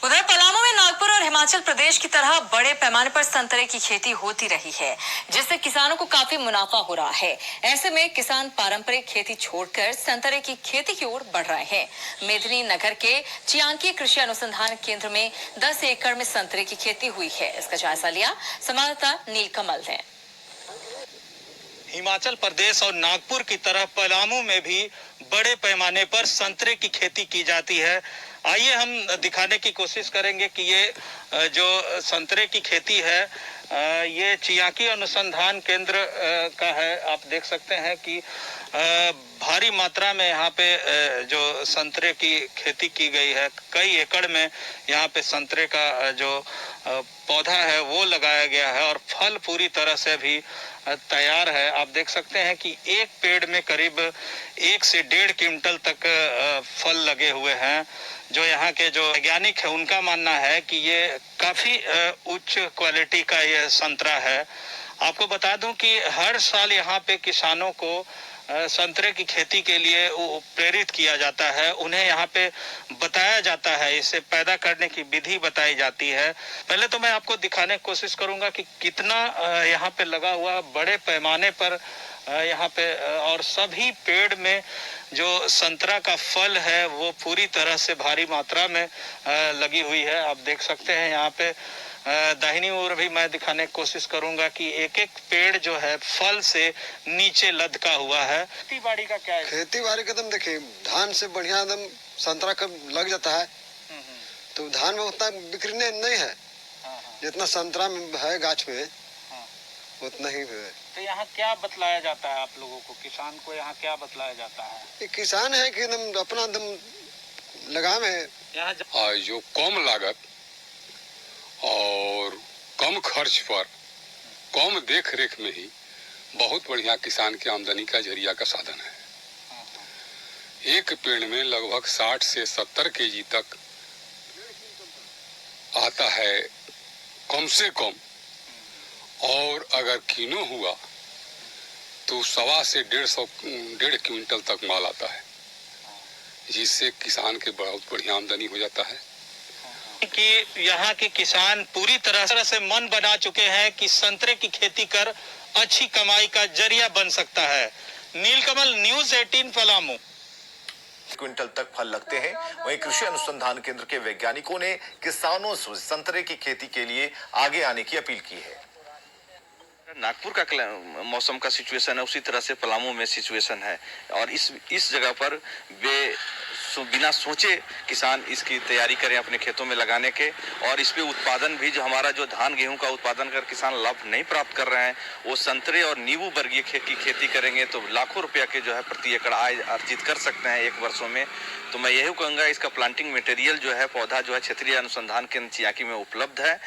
उधर पलामू में नागपुर और हिमाचल प्रदेश की तरह बड़े पैमाने पर संतरे की खेती होती रही है, जिससे किसानों को काफी मुनाफा हो रहा है। ऐसे में किसान पारंपरिक खेती छोड़कर संतरे की खेती की ओर बढ़ रहे हैं। मेदिनी नगर के चियांकी कृषि अनुसंधान केंद्र में 10 एकड़ में संतरे की खेती हुई है। इसका जायजा लिया संवाददाता नीलकमल ने। हिमाचल प्रदेश और नागपुर की तरह पलामू में भी बड़े पैमाने पर संतरे की खेती की जाती है। आइए हम दिखाने की कोशिश करेंगे कि ये जो संतरे की खेती है ये चियांकी अनुसंधान केंद्र का है। आप देख सकते हैं कि भारी मात्रा में यहाँ पे जो संतरे की खेती की गई है। कई एकड़ में यहाँ पे संतरे का जो पौधा है वो लगाया गया है और फल पूरी तरह से भी तैयार है। आप देख सकते हैं कि एक पेड़ में करीब 1 से 1.5 क्विंटल तक फल लगे हुए हैं। जो यहाँ के जो वैज्ञानिक है उनका मानना है कि ये काफी उच्च क्वालिटी का ये संतरा है। आपको बता दूं कि हर साल यहाँ पे किसानों को संतरे की खेती के लिए प्रेरित किया जाता है। उन्हें यहाँ पे बताया जाता है, इसे पैदा करने की विधि बताई जाती है। पहले तो मैं आपको दिखाने की कोशिश करूंगा कि कितना यहाँ पे लगा हुआ बड़े पैमाने पर यहाँ पे और सभी पेड़ में जो संतरा का फल है वो पूरी तरह से भारी मात्रा में लगी हुई है। आप देख सकते हैं यहाँ पे दाहिनी ओर भी मैं दिखाने की कोशिश करूंगा कि एक एक पेड़ जो है फल से नीचे लदका हुआ है। खेती बाड़ी का क्या है? खेती बाड़ी का तुम देखिए, धान से बढ़िया एकदम संतरा कब लग जाता है। तो धान में उतना बिक्री नहीं है जितना संतरा में है गाछ में, उतना ही है। तो यहाँ क्या बतलाया जाता है आप लोगों को, किसान को यहाँ क्या बतलाया जाता है? ये किसान है कि एकदम अपना एकदम लगा में यहाँ जो कम लागत और कम खर्च पर कम देख रेख में ही बहुत बढ़िया किसान की आमदनी का जरिया का साधन है। एक पेड़ में लगभग 60 से 70 केजी तक आता है कम से कम, और अगर किलो हुआ तो 1.25 से 1.5 क्विंटल तक माल आता है, जिससे किसान के बहुत बढ़िया आमदनी हो जाता है। कि यहाँ के किसान पूरी तरह से मन बना चुके हैं कि संतरे की खेती कर अच्छी कमाई का जरिया बन सकता है। नीलकमल, न्यूज़ 18 पलामू। क्विंटल तक फल लगते हैं। वहीं कृषि अनुसंधान केंद्र के वैज्ञानिकों ने किसानों से संतरे की खेती के लिए आगे आने की अपील की है। नागपुर का मौसम का सिचुएशन है, उसी तरह से पलामू में सिचुएशन है और इस जगह पर बिना सोचे किसान इसकी तैयारी करें अपने खेतों में लगाने के, और इस पे उत्पादन भी जो हमारा जो धान गेहूं का उत्पादन कर किसान लाभ नहीं प्राप्त कर रहे हैं, वो संतरे और नींबू वर्गीय की खेती करेंगे तो लाखों रुपया के जो है प्रति एकड़ आय अर्जित कर सकते हैं 1 वर्षों में। तो मैं यही कहूँगा इसका प्लांटिंग मटेरियल जो है, पौधा जो है क्षेत्रीय अनुसंधान केंद्र चियांकी में उपलब्ध है।